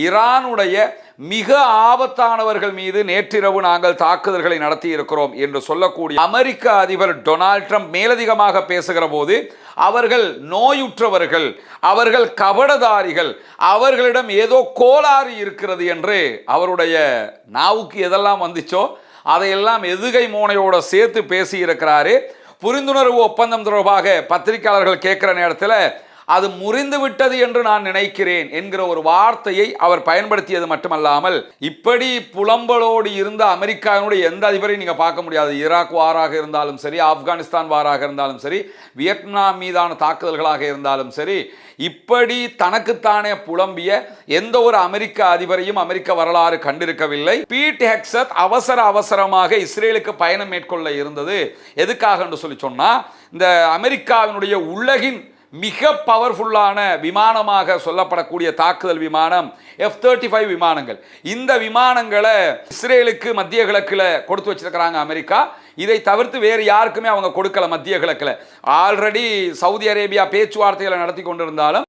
ஈரானுடைய மிக ஆபத்தானவர்கள் மீது நேற்றிரவு நாங்கள் தாக்குதல்களை நடத்தி இருக்கிறோம் என்று சொல்லக்கூடிய அமெரிக்க அதிபர் டொனால்ட் ட்ரம்ப் மேலதிகமாக பேசுகிற போது அவர்கள் நோயுற்றவர்கள், அவர்கள் கபடதாரிகள், அவர்களிடம் ஏதோ கோளாறு இருக்கிறது என்று அவருடைய நாவுக்கு எதெல்லாம் வந்துச்சோ அதையெல்லாம் எதுகை மோனையோட சேர்த்து பேசி இருக்கிறாரு. புரிந்துணர்வு ஒப்பந்தம் தொடர்பாக பத்திரிகையாளர்கள் கேட்கிற நேரத்தில் அது முறிந்து விட்டது என்று நான் நினைக்கிறேன் என்கிற ஒரு வார்த்தையை அவர் பயன்படுத்தியது மட்டுமல்லாமல், இப்படி புலம்பலோடு இருந்த அமெரிக்காவினுடைய எந்த அதிபரையும் நீங்க பார்க்க முடியாது. ஈராக் வாராக இருந்தாலும் சரி, ஆப்கானிஸ்தான் வாராக இருந்தாலும் சரி, வியட்நாம் மீதான தாக்குதல்களாக இருந்தாலும் சரி, இப்படி தனக்குத்தானே புலம்பிய எந்த ஒரு அமெரிக்க அதிபரையும் அமெரிக்க வரலாறு கண்டிருக்கவில்லை. பீட் ஹெக்ஸத் அவசரமாக இஸ்ரேலுக்கு பயணம் மேற்கொள்ள இருந்தது எதுக்காக என்று சொல்லி சொன்னா, இந்த அமெரிக்காவினுடைய உலகின் மிக பவர்ஃபுல்லான விமானமாக சொல்லப்படக்கூடிய தாக்குதல் விமானம் F-35 விமானங்கள். இந்த விமானங்களை இஸ்ரேலுக்கு மத்திய கிழக்கில் கொடுத்து வச்சிருக்கிறாங்க அமெரிக்கா. இதை தவிர்த்து வேறு யாருக்குமே அவங்க கொடுக்கல. மத்திய கிழக்கில் ஆல்ரெடி சவுதி அரேபியா பேச்சுவார்த்தைகளை நடத்தி கொண்டிருந்தாலும்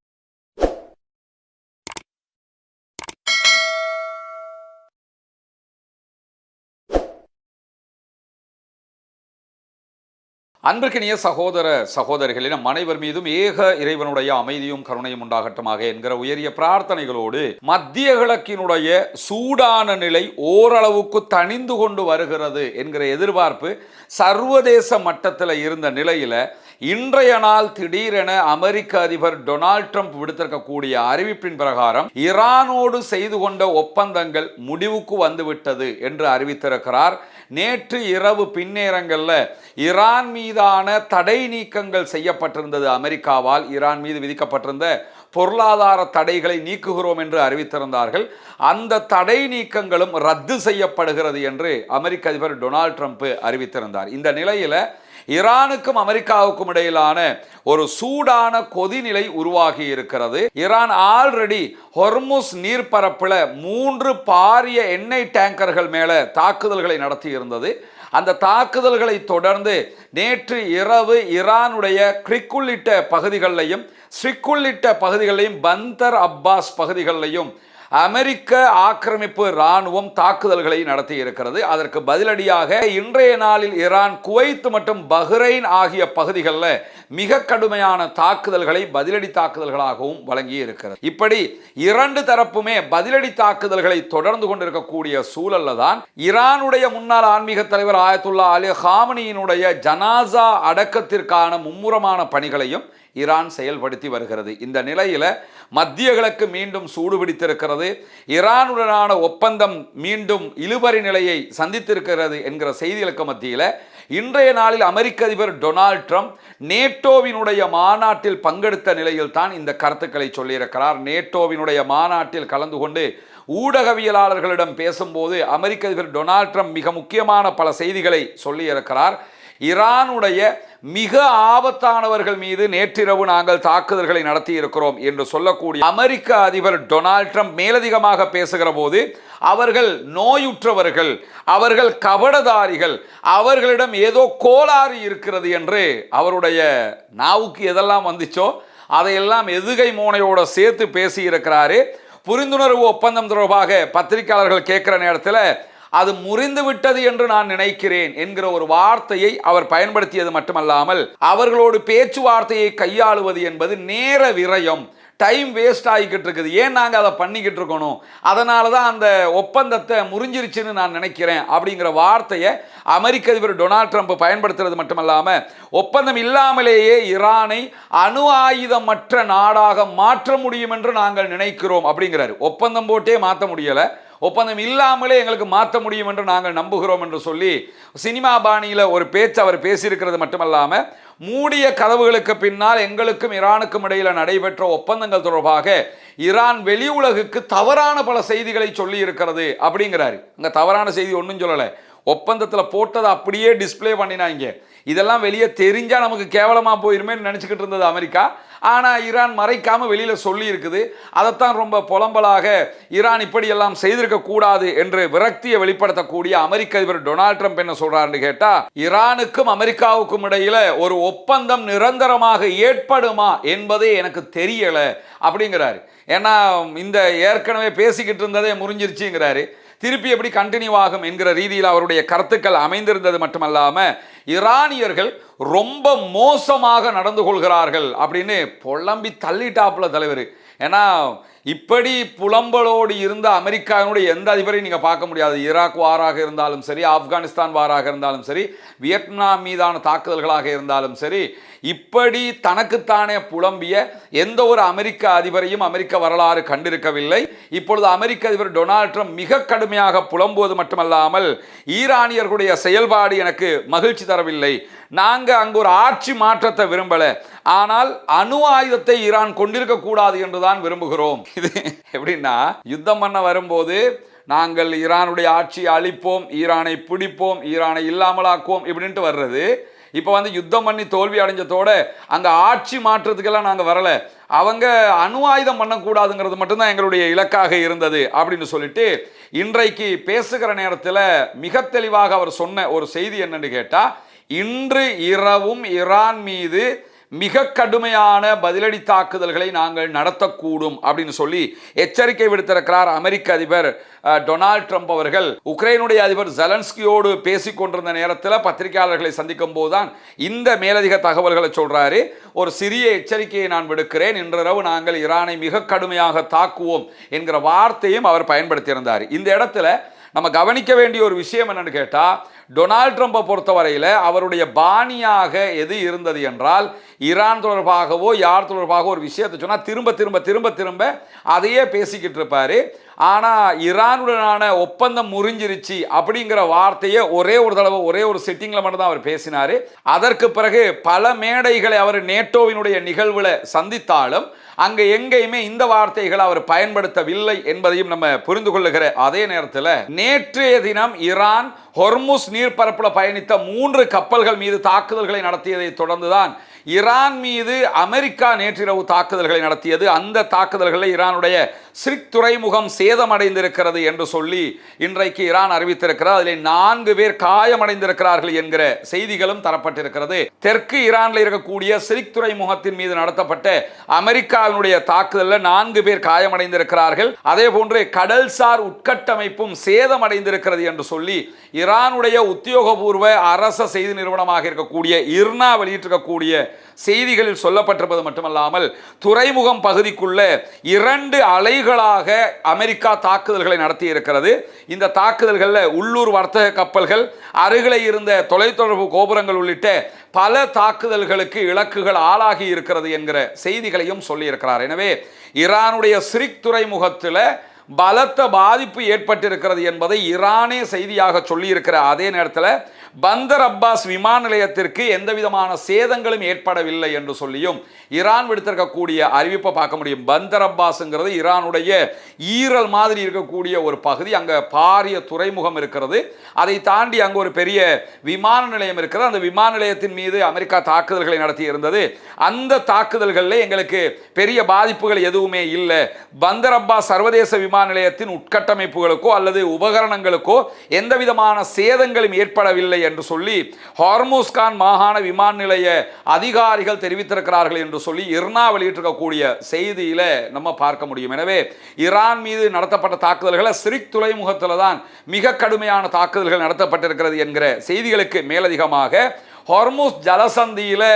அன்பிற்கினிய சகோதர சகோதரிகளின் நம் அனைவர் மீதும் ஏக இறைவனுடைய அமைதியும் கருணையும் உண்டாகட்டுமாக என்கிற உயரிய பிரார்த்தனைகளோடு, மத்திய கிழக்கினுடைய சூடான நிலை ஓரளவுக்கு தணிந்து கொண்டு வருகிறது என்கிற எதிர்பார்ப்பு சர்வதேச மட்டத்தில் இருந்த நிலையில இன்றைய நாள் திடீரென அமெரிக்க அதிபர் டொனால்ட் ட்ரம்ப் விடுத்திருக்கக்கூடிய அறிவிப்பின் பிரகாரம் ஈரானோடு செய்து கொண்ட ஒப்பந்தங்கள் முடிவுக்கு வந்துவிட்டது என்று அறிவித்திருக்கிறார். நேற்று இரவு பின்னேரங்களில் ஈரான் மீதான தடை நீக்கங்கள் செய்யப்பட்டிருந்தது. அமெரிக்காவால் ஈரான் மீது விதிக்கப்பட்டிருந்த பொருளாதார தடைகளை நீக்குகிறோம் என்று அறிவித்திருந்தார்கள். அந்த தடை நீக்கங்களும் ரத்து செய்யப்படுகிறது என்று அமெரிக்க அதிபர் டொனால்ட் ட்ரம்ப் அறிவித்திருந்தார். இந்த நிலையில ஈரானுக்கும் அமெரிக்காவுக்கும் இடையிலான ஒரு சூடான கொதிநிலை உருவாகி இருக்கிறது. ஈரான் ஆல்ரெடி ஹொர்முஸ் நீர்ப்பரப்பில் 3 பாரிய எண்ணெய் டேங்கர்கள் மேல தாக்குதல்களை நடத்தி இருந்தது. அந்த தாக்குதல்களை தொடர்ந்து நேற்று இரவு ஈரானுடைய கிரிக் உள்ளிட்ட பகுதிகளிலையும், ஸ்ரிக் உள்ளிட்ட பகுதிகளிலையும், பந்தர் அப்பாஸ் பகுதிகளிலையும் அமெரிக்க ஆக்கிரமிப்பு இராணுவம் தாக்குதல்களை நடத்தி இருக்கிறது. அதற்கு பதிலடியாக இன்றைய நாளில் ஈரான் குவைத் மற்றும் பஹ்ரைன் ஆகிய பகுதிகளில் மிக கடுமையான தாக்குதல்களை பதிலடி தாக்குதல்களாகவும் வழங்கி இருக்கிறது. இப்படி 2 தரப்புமே பதிலடி தாக்குதல்களை தொடர்ந்து கொண்டிருக்கக்கூடிய சூழல்ல தான் ஈரானுடைய முன்னாள் ஆன்மீக தலைவர் ஆயத்துல்லா அலி ஹாமனியினுடைய ஜனாசா அடக்கத்திற்கான மும்முரமான பணிகளையும் ஈரான் செயல்படுத்தி வருகிறது. இந்த நிலையில மத்திய கிழக்கு மீண்டும் சூடு பிடித்திருக்கிறது. ஈரானுடனான ஒப்பந்தம் மீண்டும் இழுபறி நிலையை சந்தித்திருக்கிறது என்கிற செய்திகளுக்கு மத்தியில் இன்றைய நாளில் அமெரிக்க அதிபர் டொனால்ட் ட்ரம்ப் நேட்டோவினுடைய மாநாட்டில் பங்கெடுத்த நிலையில் தான் இந்த கருத்துக்களை சொல்லியிருக்கிறார். நேட்டோவினுடைய மாநாட்டில் கலந்து கொண்டு ஊடகவியலாளர்களிடம் பேசும்போது அமெரிக்க அதிபர் டொனால்ட் ட்ரம்ப் மிக முக்கியமான பல செய்திகளை சொல்லியிருக்கிறார். ஈரானுடைய மிக ஆபத்தானவர்கள் மீது நேற்றிரவு நாங்கள் தாக்குதல்களை நடத்தி இருக்கிறோம் என்று சொல்லக்கூடிய அமெரிக்க அதிபர் டொனால்ட் ட்ரம்ப் மேலதிகமாக பேசுகிற போது அவர்கள் நோயுற்றவர்கள், அவர்கள் கபடதாரிகள், அவர்களிடம் ஏதோ கோளாறு இருக்கிறது என்று அவருடைய நாவுக்கு எதெல்லாம் வந்துச்சோ அதையெல்லாம் எதுகை மோனையோட சேர்த்து பேசி இருக்கிறாரு. புரிந்துணர்வு ஒப்பந்தம் தொடர்பாக பத்திரிகையாளர்கள் கேட்கிற நேரத்தில் அது முறிந்து விட்டது என்று நான் நினைக்கிறேன் என்கிற ஒரு வார்த்தையை அவர் பயன்படுத்தியது மட்டுமல்லாமல், அவர்களோடு பேச்சுவார்த்தையை கையாளுவது என்பது நேர விரயம், டைம் வேஸ்ட் ஆகிக்கிட்டு இருக்குது, ஏன் நாங்கள் அதை பண்ணிக்கிட்டு இருக்கணும், அதனால தான் அந்த ஒப்பந்தத்தை முறிஞ்சிருச்சுன்னு நான் நினைக்கிறேன் அப்படிங்கிற வார்த்தையை அமெரிக்க அதிபர் டொனால்ட் ட்ரம்ப் பயன்படுத்துறது மட்டுமல்லாமல், ஒப்பந்தம் இல்லாமலேயே ஈரானை அணு ஆயுதமற்ற நாடாக மாற்ற முடியும் என்று நாங்கள் நினைக்கிறோம் அப்படிங்கிறாரு. ஒப்பந்தம் போட்டே மாற்ற முடியலை, ஒப்பந்தம் இல்லாமலே எங்களுக்கு மாற்ற முடியும் என்று நாங்கள் நம்புகிறோம் என்று சொல்லி சினிமா பாணியில் ஒரு பேச்சு அவர் பேசியிருக்கிறது மட்டுமல்லாமல், மூடிய கதவுகளுக்கு பின்னால் எங்களுக்கும் ஈரானுக்கும் இடையில் நடைபெற்ற ஒப்பந்தங்கள் தொடர்பாக ஈரான் வெளி உலகுக்கு தவறான பல செய்திகளை சொல்லி இருக்கிறது அப்படிங்கிறாரு. அங்கே தவறான செய்தி ஒன்றும் சொல்லலை, ஒப்பந்தத்தில் போட்டதை அப்படியே டிஸ்பிளே பண்ணினாங்க. இதெல்லாம் வெளியே தெரிஞ்சால் நமக்கு கேவலமாக போயிருமே நினச்சிக்கிட்டு இருந்தது அமெரிக்கா. ஆனால் ஈரான் மறைக்காம வெளியில் சொல்லி இருக்குது. அதைத்தான் ரொம்ப புலம்பலாக ஈரான் இப்படியெல்லாம் செய்திருக்க கூடாது என்று விரக்தியை வெளிப்படுத்தக்கூடிய அமெரிக்க அதிபர் டொனால்ட் ட்ரம்ப் என்ன சொல்றாருன்னு கேட்டா, ஈரானுக்கும் அமெரிக்காவுக்கும் இடையில ஒரு ஒப்பந்தம் நிரந்தரமாக ஏற்படுமா என்பதே எனக்கு தெரியல அப்படிங்கிறாரு. ஏன்னா இந்த ஏற்கனவே பேசிக்கிட்டு இருந்ததே முறிஞ்சிருச்சுங்கிறாரு. திருப்பி எப்படி கண்டினியூ ஆகும் என்கிற ரீதியில் அவருடைய கருத்துக்கள் அமைந்திருந்தது மட்டுமல்லாம, ஈரானியர்கள் ரொம்ப மோசமாக நடந்து கொள்கிறார்கள் அப்படின்னு புலம்பி தள்ளிட்டாப்புல தலைவர். ஏன்னா இப்படி புலம்பலோடு இருந்த அமெரிக்காவினுடைய எந்த அதிபரையும் நீங்கள் பார்க்க முடியாது. ஈராக் வாராக இருந்தாலும் சரி, ஆப்கானிஸ்தான் வாராக இருந்தாலும் சரி, வியட்நாம் மீதான தாக்குதல்களாக இருந்தாலும் சரி, இப்படி தனக்குத்தானே புலம்பிய எந்த ஒரு அமெரிக்க அதிபரையும் அமெரிக்க வரலாறு கண்டிருக்கவில்லை. இப்பொழுது அமெரிக்க அதிபர் டொனால்ட் ட்ரம்ப் மிக கடுமையாக புலம்புவது மட்டுமல்லாமல், ஈரானியர்களுடைய செயல்பாடு எனக்கு மகிழ்ச்சி தரவில்லை, நாங்கள் அங்கு ஒரு ஆட்சி மாற்றத்தை விரும்பல, ஆனால் அணு ஆயுதத்தை ஈரான் கொண்டிருக்க கூடாது என்றுதான் விரும்புகிறோம். இது எப்படின்னா, யுத்தம் பண்ண வரும்போது நாங்கள் ஈரானுடைய ஆட்சியை அழிப்போம், ஈரானை பிடிப்போம், ஈரானை இல்லாமலாக்குவோம் இப்படின்ட்டு வர்றது. இப்போ வந்து யுத்தம் பண்ணி தோல்வி அடைஞ்சதோட அங்கே ஆட்சி மாற்றத்துக்கெல்லாம் நாங்கள் வரல, அவங்க அணு ஆயுதம் பண்ணக்கூடாதுங்கிறது மட்டும்தான் எங்களுடைய இலக்காக இருந்தது அப்படின்னு சொல்லிட்டு இன்றைக்கு பேசுகிற நேரத்தில் மிக தெளிவாக அவர் சொன்ன ஒரு செய்தி என்னன்னு கேட்டால், இன்று இரவும் ஈரான் மீது மிக கடுமையான பதிலடி தாக்குதல்களை நாங்கள் நடத்தக்கூடும் அப்படின்னு சொல்லி எச்சரிக்கை விடுத்திருக்கிறார் அமெரிக்க அதிபர் டொனால்ட் ட்ரம்ப் அவர்கள். உக்ரைனுடைய அதிபர் ஜெலன்ஸ்கியோடு பேசிக் கொண்டிருந்த நேரத்தில் பத்திரிகையாளர்களை சந்திக்கும் போதுதான் இந்த மேலதிக தகவல்களை சொல்றாரு. ஒரு சிறிய எச்சரிக்கையை நான் விடுக்கிறேன், இன்றிரவு நாங்கள் ஈரானை மிக கடுமையாக தாக்குவோம் என்கிற வார்த்தையும் அவர் பயன்படுத்தியிருந்தார். இந்த இடத்துல நம்ம கவனிக்க வேண்டிய ஒரு விஷயம் என்னன்னு கேட்டா, டொனால்ட் ட்ரம்பை பொறுத்தவரையில் அவருடைய பாணியாக எது இருந்தது என்றால், ஈரான் தொடர்பாகவோ யார் தொடர்பாக ஒரு விஷயத்தை சொன்னால் திரும்ப திரும்ப திரும்ப திரும்ப அதையே பேசிக்கிட்டு இருப்பாரு. ஆனால் ஈரானுடனான ஒப்பந்தம் முறிஞ்சிருச்சு அப்படிங்கிற வார்த்தையை ஒரே ஒரு தடவை ஒரே ஒரு செட்டிங்கில் மட்டும்தான் அவர் பேசினார். அதற்கு பிறகு பல மேடைகளை அவர் நேட்டோவினுடைய நிகழ்வில் சந்தித்தாலும் அங்கே எங்கேயுமே இந்த வார்த்தைகளை அவர் பயன்படுத்தவில்லை என்பதையும் நம்ம புரிந்து கொள்ளுகிற அதே நேரத்தில், நேற்றைய தினம் ஈரான் ஹொர்முஸ் நீர்ப்பரப்பில் பயணித்த 3 கப்பல்கள் மீது தாக்குதல்களை நடத்தியதை தொடர்ந்துதான் ஈரான் மீது அமெரிக்கா நேற்றிரவு தாக்குதல்களை நடத்தியது. அந்த தாக்குதல்களில் ஈரானுடைய சிரிக் துறைமுகம் சேதமடைந்திருக்கிறது என்று சொல்லி இன்றைக்கு ஈரான் அறிவித்திருக்கிறது. அதில் 4 பேர் காயமடைந்திருக்கிறார்கள் என்கிற செய்திகளும் தரப்பட்டிருக்கிறது. தெற்கு ஈரானில் இருக்கக்கூடிய சிரிக் துறைமுகத்தின் மீது நடத்தப்பட்ட அமெரிக்காவினுடைய தாக்குதலில் 4 பேர் காயமடைந்திருக்கிறார்கள். அதே போன்று கடல்சார் உட்கட்டமைப்பும் சேதமடைந்திருக்கிறது என்று சொல்லி ஈரானுடைய உத்தியோகபூர்வ அரச செய்தி நிறுவனமாக இருக்கக்கூடிய இர்னா வெளியிட்டிருக்கக்கூடிய செய்திகளில் சொல்லப்பட்டிருப்பது மட்டுமல்லாமல், துறைமுகம் பகுதிக்குள்ள 2 அலைகளாக அமெரிக்கா தாக்குதல்களை நடத்தி இருக்கிறது. இந்த தாக்குதல்களில் உள்ளூர் வர்த்தக கப்பல்கள், அருகிலே இருந்த தொலைத்தொடர்பு கோபுரங்கள் உள்ளிட்ட பல தாக்குதல்களுக்கு இலக்குகள் ஆளாகி இருக்கிறது என்கிற செய்திகளையும் சொல்லி இருக்கிறார். எனவே ஈரானுடைய சிரிக் துறைமுகத்தில் பலத்த பாதிப்பு ஏற்பட்டிருக்கிறது என்பதை ஈரானே செய்தியாக சொல்லி இருக்கிற அதே நேரத்தில் பந்தர் அப்பாஸ் விமான நிலையத்திற்கு எந்த விதமான சேதங்களும் ஏற்படவில்லை என்று சொல்லியும் ஈரான் விடுத்திருக்கக்கூடிய அறிவிப்பை பார்க்க முடியும். பந்தர் அப்பாஸ்ங்கிறது ஈரானுடைய ஈரல் மாதிரி இருக்கக்கூடிய ஒரு பகுதி. அங்கே பாரிய துறைமுகம் இருக்கிறது. அதை தாண்டி அங்கே ஒரு பெரிய விமான நிலையம் இருக்கிறது. அந்த விமான நிலையத்தின் மீது அமெரிக்கா தாக்குதல்களை நடத்தி இருந்தது. அந்த தாக்குதல்களில் எங்களுக்கு பெரிய பாதிப்புகள் எதுவுமே இல்லை. பந்தர் அப்பாஸ் சர்வதேச விமான நிலையத்தின் உட்கட்டமைப்புகளுக்கோ அல்லது உபகரணங்களுக்கோ எந்த விதமான சேதங்களும் ஏற்படவில்லை என்று சொல்லி ஹார்முஸ்கான் மாகாண விமான நிலைய அதிகாரிகள் தெரிவித்திருக்கிறார்கள் என்று சொல்லி இர்னா வெளியிட்டிருக்கக்கூடிய செய்தியில நம்ம பார்க்க முடியும். எனவே ஈரான் மீது நடத்தப்பட்ட தாக்குதல்களை சிரிக் துறைமுகத்தில் தான் மிக கடுமையான தாக்குதல்கள் நடத்தப்பட்டிருக்கிறது என்கிற செய்திகளுக்கு மேலதிகமாக, ஹார்முஸ் ஜலசந்தியில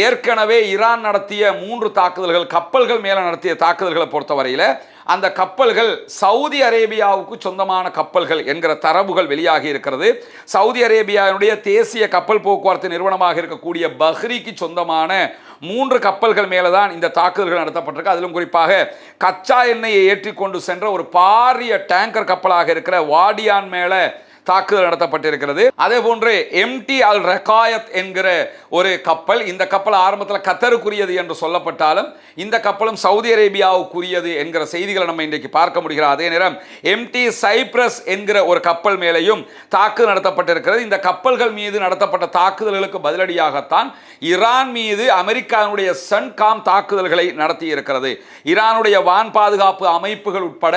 ஏற்கனவே ஈரான் நடத்திய 3 தாக்குதல்கள், கப்பல்கள் மேல நடத்திய தாக்குதல்களை பொறுத்தவரையில் அந்த கப்பல்கள் சவுதி அரேபியாவுக்கு சொந்தமான கப்பல்கள் என்கிற தரவுகள் வெளியாகி இருக்கிறது. சவுதி அரேபியாவுடைய தேசிய கப்பல் போக்குவரத்து நிறுவனமாக இருக்கக்கூடிய பஹ்ரிக்கு சொந்தமான 3 கப்பல்கள் மேலே தான் இந்த தாக்குதல்கள் நடத்தப்பட்டிருக்கு. அதிலும் குறிப்பாக கச்சா எண்ணெயை ஏற்றி கொண்டு சென்ற ஒரு பாரிய டேங்கர் கப்பலாக இருக்கிற வாடியான் மேலே தாக்குதல் நடத்தப்பட்டிருக்கிறது. அதே போன்று MT அல் ரகாயத் என்கிற ஒரு கப்பல், இந்த கப்பல் ஆரம்பத்தில் கத்தருக்குரியது என்று சொல்லப்பட்டாலும் இந்த கப்பலும் சவுதி அரேபியாவுக்குரியது என்கிற செய்திகளை நம்ம இன்றைக்கு பார்க்க முடிகிறது. அதே நேரம் MT சைப்ரஸ் என்கிற ஒரு கப்பல் மேலேயும் தாக்குதல் நடத்தப்பட்டிருக்கிறது. இந்த கப்பல்கள் மீது நடத்தப்பட்ட தாக்குதல்களுக்கு பதிலடியாகத்தான் ஈரான் மீது அமெரிக்காவுடைய சன்காம் தாக்குதல்களை நடத்தி இருக்கிறது. ஈரானுடைய வான் பாதுகாப்பு அமைப்புகள் உட்பட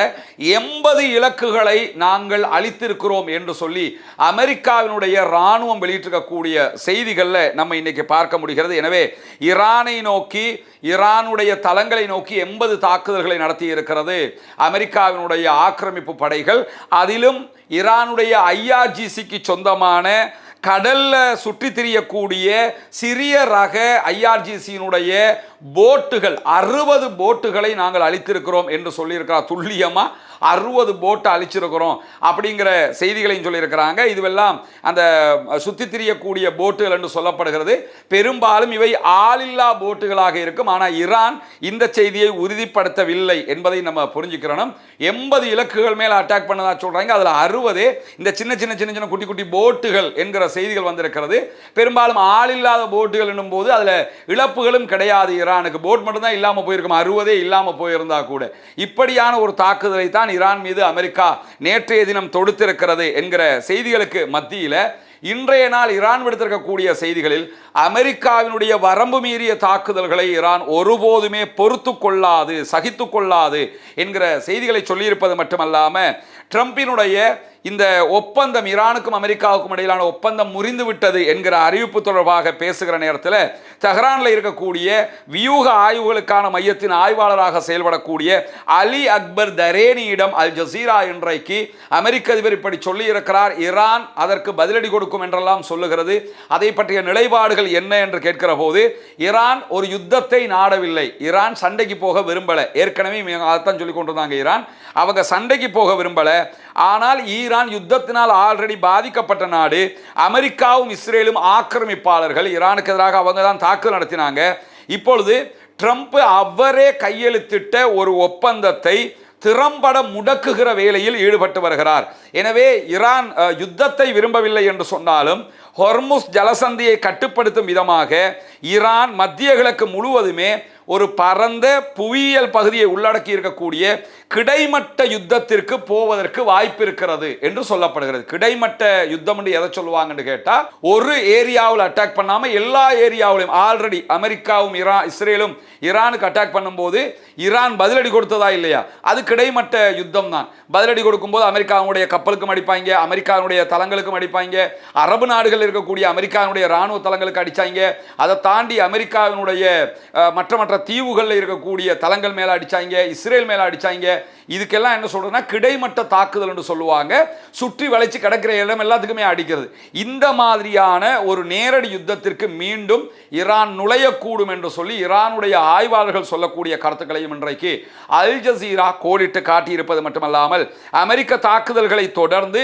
80 இலக்குகளை நாங்கள் அளித்திருக்கிறோம் என்று சொல்லி அமெரிக்காவினுடைய ராணுவம் வெளியிட்டிருக்கக்கூடிய செய்திகளில் நம்ம இன்னைக்கு பார்க்க முடிகிறது. எனவே ஈரானை நோக்கி, ஈரானுடைய தளங்களை நோக்கி 80 தாக்குதல்களை நடத்தி இருக்கிறது அமெரிக்காவினுடைய ஆக்கிரமிப்பு படைகள். அதிலும் ஈரானுடைய IRGCக்கு சொந்தமான கடல்ல சுற்றி திரியக்கூடிய சிறிய ரக IRGCயினுடைய போட்டுகள் 60 போட்டுகளை நாங்கள் அளித்திருக்கிறோம் என்று சொல்லியிருக்கிறார். துல்லியமா 60 போட்டை அழிச்சிருக்கிறோம் அப்படிங்கிற செய்திகளையும் சொல்லியிருக்கிறாங்க. இதுவெல்லாம் அந்த சுற்றி திரியக்கூடிய போட்டுகள் என்று சொல்லப்படுகிறது. பெரும்பாலும் இவை ஆளில்லா போட்டுகளாக இருக்கும். ஆனால் ஈரான் இந்த செய்தியை உறுதிப்படுத்தவில்லை என்பதை நம்ம புரிஞ்சுக்கிறோம். 80 இலக்குகள் மேல அட்டாக் பண்ணதா சொல்றாங்க. அதுல 60 இந்த சின்ன சின்ன சின்ன சின்ன குட்டி குட்டி போட்டுகள் என்கிற செய்திகள் வந்திருக்கிறது. பெரும்பாலும் ஆளில்லாத போட்டுகள் என்னும் போது அதுல இழப்புகளும் கிடையாது. ஈரானுக்கு போட் மட்டும் தான் இல்லாம போயிருக்கும், 60 இல்லாம போயிருந்தா கூட. இப்படியான ஒரு தாக்குதலை தான் ஈரான் மீது அமெரிக்கா நேற்றைய தினம் தொடுத்திருக்கிறது என்கிற செய்திகளுக்கு மத்தியில் இன்றைய நாள் ஈரான் விடுத்திருக்கக்கூடிய செய்திகளில் அமெரிக்காவினுடைய வரம்பு மீறிய தாக்குதல்களை ஈரான் ஒருபோதுமே பொறுத்து கொள்ளாது, சகித்து கொள்ளாது என்கிற செய்திகளை சொல்லியிருப்பது மட்டுமல்லாம ட்ரம்பினுடைய இந்த ஒப்பந்தம், ஈரானுக்கும் அமெரிக்காவுக்கும் இடையிலான ஒப்பந்தம் முறிந்து விட்டது என்கிற அறிவிப்பு தொடர்பாக பேசுகிற நேரத்தில் தெஹ்ரானில் இருக்கக்கூடிய வியூக ஆய்வுகளுக்கான மையத்தின் ஆய்வாளராக செயல்படக்கூடிய அலி அக்பர் தரேனியிடம் அல் ஜசீரா இன்றைக்கு அமெரிக்க அதிபர் இப்படி சொல்லி இருக்கிறார், ஈரான் அதற்கு பதிலடி கொடுக்கும் என்றெல்லாம் சொல்லுகிறது. அதை பற்றிய நிலைப்பாடுகள் என்ன என்று கேட்கிற போது ஈரான் ஒரு யுத்தத்தை நாடவில்லை, ஈரான் சண்டைக்கு போக விரும்பல. ஏற்கனவே அதைத்தான் சொல்லி கொண்டிருந்தாங்க, ஈரான் அவங்க சண்டைக்கு போக விரும்பல. ஆனால் ஈரான் யுத்தத்தினால் ஆல்ரெடி பாதிக்கப்பட்ட நாடு. அமெரிக்காவும் இஸ்ரேலும் ஆக்கிரமிப்பாளர்கள். ஈரானுக்கு எதிராக அவங்க தான் தாக்குதல் நடத்தினாங்க. இப்பொழுது ட்ரம்ப் அவரே கையெழுத்திட்ட ஒரு ஒப்பந்தத்தை திறம்பட முடக்குகிற வேலையில் ஈடுபட்டு வருகிறார். எனவே ஈரான் யுத்தத்தை விரும்பவில்லை என்று சொன்னாலும் ஹொர்முஸ் ஜலசந்தியை கட்டுப்படுத்தும் விதமாக ஈரான் மத்திய கிழக்கு முழுவதுமே ஒரு பரந்த புவியியல் பகுதியை உள்ளடக்கி இருக்கக்கூடிய கிடைமட்ட யுத்தத்திற்கு போவதற்கு வாய்ப்பு இருக்கிறது என்று சொல்லப்படுகிறது. கிடைமட்ட யுத்தம் என்று எதை சொல்லுவாங்கன்னு கேட்டா, ஒரு ஏரியாவில் அட்டாக் பண்ணாம எல்லா ஏரியாவிலும் ஆல்ரெடி அமெரிக்காவும் இஸ்ரேலும் ஈரானுக்கு அட்டாக் பண்ணும்போது ஈரான் பதிலடி கொடுத்ததா இல்லையா, அது கிடைமட்ட யுத்தம் தான். பதிலடி கொடுக்கும்போது அமெரிக்காவுடைய கப்பலுக்கும் அடிப்பாங்க, அமெரிக்காவுடைய தளங்களுக்கும் அடிப்பாங்க, அரபு நாடுகள் இருக்கக்கூடிய அமெரிக்காவுடைய ராணுவ தளங்களுக்கு அடிச்சாங்க. அதை தாண்டி அமெரிக்காவினுடைய மற்ற தீவுகளில் இருக்கக்கூடிய தளங்கள் மேல அடிச்சாங்க, இஸ்ரேல் மேல அடிச்சாங்க. இதுக்கெல்லாம் என்ன சொல்றதுன்னா கிடைமட்ட தாக்குதல் என்று சொல்லுவாங்க. சுற்றி வளைச்சு கிடக்கிற இடம் எல்லாத்துக்குமே அடிக்கிறது. இந்த மாதிரியான ஒரு நேரடி யுத்தத்திற்கு மீண்டும் ஈரான் நுழையக்கூடும் என்று சொல்லி ஈரானுடைய ஆய்வாளர்கள் சொல்லக்கூடிய கருத்துக்களையும் இன்றைக்கு அல் ஜசீரா கோடிட்டு காட்டியிருப்பது மட்டுமல்லாமல் அமெரிக்க தாக்குதல்களை தொடர்ந்து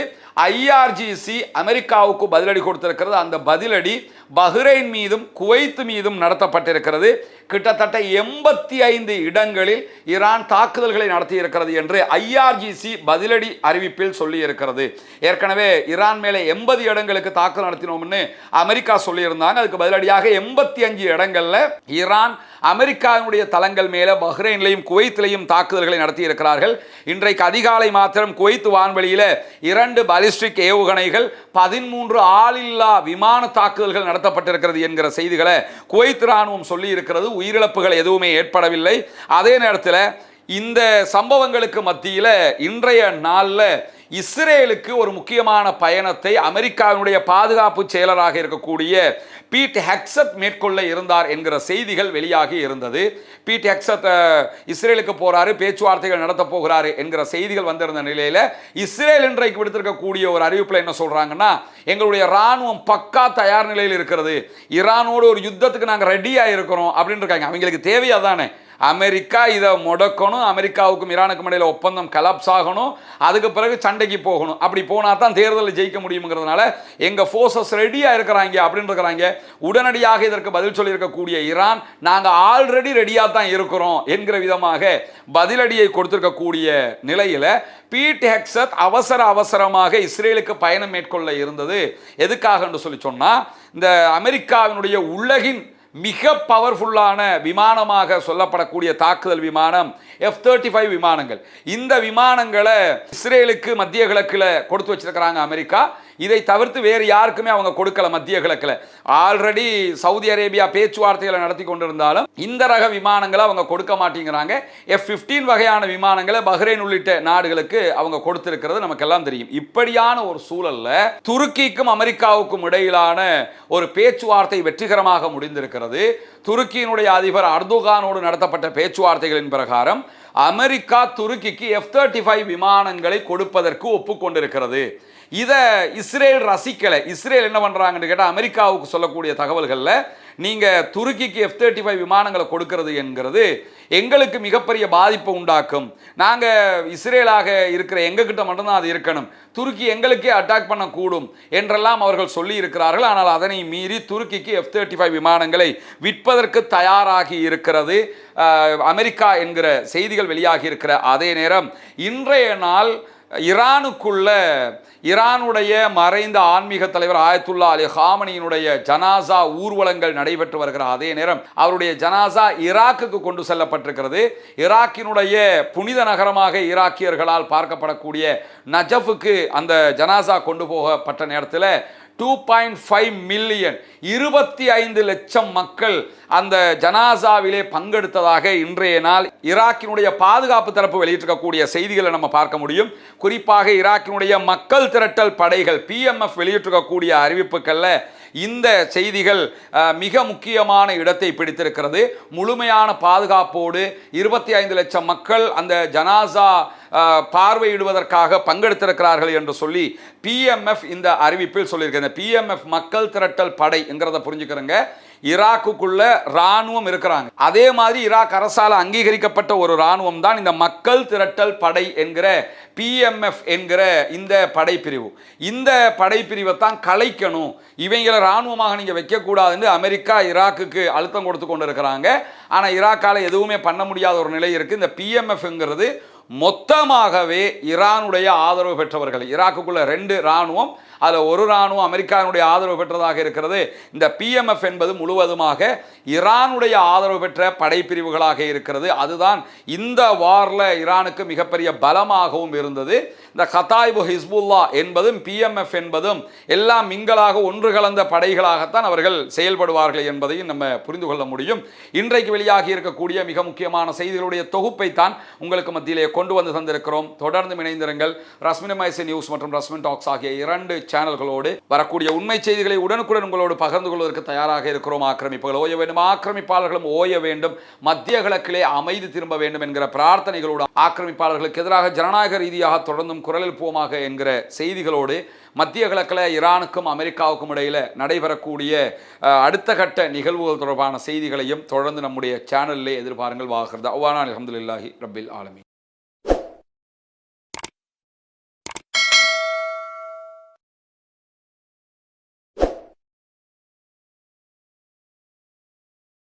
IRGC அமெரிக்காவுக்கு பதிலடி கொடுத்திருக்கிறது. அந்த பதிலடி பஹ்ரைன் மீதும் குவைத் மீதும் நடத்தப்பட்டிருக்கிறது. கிட்டத்தட்ட 85 இடங்களில் ஈரான் தாக்குதல்களை நடத்தி இருக்கிறது என்று IRGC பதிலடி அறிவிப்பில் சொல்லி இருக்கிறது. ஏற்கனவே ஈரான் மேலே 80 இடங்களுக்கு தாக்குதல் நடத்தினோம்னு அமெரிக்கா சொல்லியிருந்தாங்க. அதுக்கு பதிலடியாக 85 இடங்கள்ல ஈரான் அமெரிக்காவினுடைய தளங்கள் மேல பஹ்ரைன்லையும் குவைத்திலையும் தாக்குதல்களை நடத்தி இருக்கிறார்கள். இன்றைக்கு அதிகாலை மாத்திரம் குவைத் வான்வெளியில 2 பாலிஸ்டிக் ஏவுகணைகள், 13 ஆளில்லா விமான தாக்குதல்கள் நடத்தப்பட்டிருக்கிறது என்கிற செய்திகளை குவைத் ராணுவம் சொல்லி இருக்கிறது. உயிரிழப்புகள் எதுவுமே ஏற்படவில்லை. அதே நேரத்தில் இந்த சம்பவங்களுக்கு மத்தியில் இன்றைய நாளில் இஸ்ரேலுக்கு ஒரு முக்கியமான பயணத்தை அமெரிக்காவினுடைய பாதுகாப்பு செயலராக இருக்கக்கூடிய பீட் ஹெக்ஸத் மேற்கொள்ள இருந்தார் என்கிற செய்திகள் வெளியாகி இருந்தது. பீட் ஹெக்ஸத் இஸ்ரேலுக்கு போறாரு, பேச்சுவார்த்தைகள் நடத்த போகிறாரு என்கிற செய்திகள் வந்திருந்த நிலையில இஸ்ரேல் இன்றைக்கு விடுத்திருக்கக்கூடிய ஒரு அறிவிப்பில் என்ன சொல்றாங்கன்னா, எங்களுடைய ராணுவம் பக்கா தயார் நிலையில் இருக்கிறது, ஈரானோடு ஒரு யுத்தத்துக்கு நாங்கள் ரெடியாக இருக்கிறோம் அப்படின்னு இருக்காங்க. அவங்களுக்கு தேவையா தானே, அமெரிக்கா இதை முடக்கணும், அமெரிக்காவுக்கும் ஈரானுக்கும் இடையில ஒப்பந்தம் கலாப்ஸ் ஆகணும், அதுக்கு பிறகு சண்டைக்கு போகணும். அப்படி போனா தான் தேர்தலில் ஜெயிக்க முடியுங்கிறதுனால எங்க ஃபோர்ஸஸ் ரெடியா இருக்கிறாங்க அப்படின்னு இருக்கிறாங்க. உடனடியாக இதற்கு பதில் சொல்லியிருக்கக்கூடிய ஈரான், நாங்க ஆல்ரெடி ரெடியா தான் இருக்கிறோம் என்கிற விதமாக பதிலடியை கொடுத்திருக்கக்கூடிய நிலையில பீட் ஹெக்ஸத் அவசரமாக இஸ்ரேலுக்கு பயணம் மேற்கொள்ள இருந்தது எதுக்காக என்று சொல்லி சொன்னா, இந்த அமெரிக்காவினுடைய உலகின் மிக பவர்ஃபுல்லான விமானமாக சொல்லப்படக்கூடிய தாக்குதல் விமானம் F-35 விமானங்கள். இந்த விமானங்களை இஸ்ரேலுக்கு மத்திய கிழக்கில் கொடுத்து வச்சிருக்கிறாங்க அமெரிக்கா. இதை தவிர்த்து வேறு யாருக்குமே அவங்க கொடுக்கல. மத்திய கிழக்கில் ஆல்ரெடி சவுதி அரேபியா பேச்சுவார்த்தைகளை நடத்தி கொண்டிருந்தாலும் இந்த ரக விமானங்களை அவங்க கொடுக்க மாட்டேங்கிறாங்க. F-15 வகையான விமானங்களை பஹ்ரைன் உள்ளிட்ட நாடுகளுக்கு அவங்க கொடுத்திருக்கிறது நமக்கெல்லாம் தெரியும். இப்படியான ஒரு சூழல்ல துருக்கிக்கும் அமெரிக்காவுக்கும் இடையிலான ஒரு பேச்சுவார்த்தை வெற்றிகரமாக முடிந்திருக்கிறது. துருக்கியினுடைய அதிபர் அர்துகானோடு நடத்தப்பட்ட பேச்சுவார்த்தைகளின் பிரகாரம் அமெரிக்கா துருக்கிக்கு F-35 விமானங்களை கொடுப்பதற்கு ஒப்புக்கொண்டிருக்கிறது. இதை இஸ்ரேல் ரசிக்கலை. இஸ்ரேல் என்ன பண்றாங்கன்னு கேட்டால், அமெரிக்காவுக்கு சொல்லக்கூடிய தகவல்களில் நீங்க துருக்கிக்கு F-35 விமானங்களை கொடுக்கிறது என்கிறது எங்களுக்கு மிகப்பெரிய பாதிப்பை உண்டாக்கும். நாங்க இஸ்ரேலாக இருக்கிற எங்ககிட்ட மட்டும்தான் அது இருக்கணும், துருக்கி எங்களுக்கே அட்டாக் பண்ணக்கூடும் என்றெல்லாம் அவர்கள் சொல்லி இருக்கிறார்கள். ஆனால் அதனை மீறி துருக்கிக்கு F-35 விமானங்களை விற்பதற்கு தயாராகி இருக்கிறது அமெரிக்கா என்கிற செய்திகள் வெளியாகி இருக்கிற அதே நேரம் இன்றைய நாள் ஈரானுடைய மறைந்த ஆன்மீக தலைவர் ஆயத்துல்லா அலி ஹாமனியினுடைய ஜனாசா ஊர்வலங்கள் நடைபெற்று வருகிற அதே நேரம் அவருடைய ஜனாசா ஈராக்குக்கு கொண்டு செல்லப்பட்டிருக்கிறது. ஈராக்கினுடைய புனித நகரமாக ஈராக்கியர்களால் பார்க்கப்படக்கூடிய நஜஃபுக்கு அந்த ஜனாசா கொண்டு போகப்பட்ட நேரத்தில் 2.5 மில்லியன் 25 லட்சம் மக்கள் அந்த ஜனாசாவிலே பங்கெடுத்ததாக இன்றைய நாள் ஈராக்கினுடைய பாதுகாப்பு தரப்பு வெளியிட்டிருக்கக்கூடிய செய்திகளை நம்ம பார்க்க முடியும். குறிப்பாக ஈராக்கினுடைய மக்கள் திரட்டல் படைகள் PMF வெளியிட்டிருக்கக்கூடிய அறிவிப்புகளில் இந்த செய்திகள் மிக முக்கியமான இடத்தை பிடித்திருக்கிறது. முழுமையான பாதுகாப்போடு 25 லட்சம் மக்கள் அந்த ஜனாசா பார்வையிடுவதற்காக பங்கெடுத்திருக்கிறார்கள் என்று சொல்லி PMF இந்த அறிவிப்பில் சொல்லியிருக்கிறது. PMF மக்கள் திரட்டல் படை என்கிறத புரிஞ்சுக்கிறங்க. ஈராக்குக்குள்ள ராணுவம் இருக்கிறாங்க. அதே மாதிரி ஈராக் அரசால் அங்கீகரிக்கப்பட்ட ஒரு ராணுவம் தான் இந்த மக்கள் திரட்டல் படை என்கிற PMF என்கிற இந்த படைப்பிரிவு. இந்த படைப்பிரிவை தான் கலைக்கணும், இவங்களை ராணுவமாக நீங்க வைக்கக்கூடாதுன்னு அமெரிக்கா ஈராக்குக்கு அழுத்தம் கொடுத்து கொண்டு இருக்கிறாங்க. ஆனால் ஈராக்கால எதுவுமே பண்ண முடியாத ஒரு நிலை இருக்கு. இந்த PMFங்கிறது மொத்தமாகவே ஈரானுடைய ஆதரவு பெற்றவர்கள். ஈராக்குக்குள்ள 2 ராணுவம், அதில் ஒரு ராணுவம் அமெரிக்காவுடைய ஆதரவு பெற்றதாக இருக்கிறது. இந்த PMF என்பது முழுவதுமாக ஈரானுடைய ஆதரவு பெற்ற படைப்பிரிவுகளாக இருக்கிறது. அதுதான் இந்த வார்ல ஈரானுக்கு மிகப்பெரிய பலமாகவும் இருந்தது. இந்த கதாய்பு ஹிஸ்புல்லா என்பதும் PMF என்பதும் எல்லாம் மிங்கலாக ஒன்று கலந்த படைகளாகத்தான் அவர்கள் செயல்படுவார்கள் என்பதையும் நம்ம புரிந்து கொள்ள முடியும். இன்றைக்கு வெளியாகி இருக்கக்கூடிய மிக முக்கியமான செய்திகளுடைய தொகுப்பை தான் உங்களுக்கு மத்தியிலே கொண்டு வந்து தந்திருக்கிறோம். தொடர்ந்து இணைந்திருங்கள். ரஸ்மின் மைசி நியூஸ் மற்றும் ரஸ்மின் டாக்ஸ் ஆகிய 2 சேனல்களோடு வரக்கூடிய உண்மை செய்திகளை உடனுக்குடன் உங்களோடு பகிர்ந்து கொள்வதற்கு தயாராக இருக்கிறோம். ஆக்கிரமிப்புகள் ஓய வேண்டும், ஆக்கிரமிப்பாளர்களும் ஓய வேண்டும், மத்திய கிழக்கிலே அமைதி திரும்ப வேண்டும் என்கிற பிரார்த்தனைகளோடு ஆக்கிரமிப்பாளர்களுக்கு எதிராக ஜனநாயக ரீதியாக தொடர்ந்தும் குரலில் போமாக என்கிற செய்திகளோடு மத்திய கிழக்கில் ஈரானுக்கும் அமெரிக்காவுக்கும் இடையில் நடைபெறக்கூடிய அடுத்த கட்ட நிகழ்வுகள் தொடர்பான செய்திகளையும் தொடர்ந்து நம்முடைய சேனலிலே எதிர்பாருங்கள். வாஹிர் தஅவானா அல்ஹம்துலில்லாஹி ரப்பில் ஆலமீன்.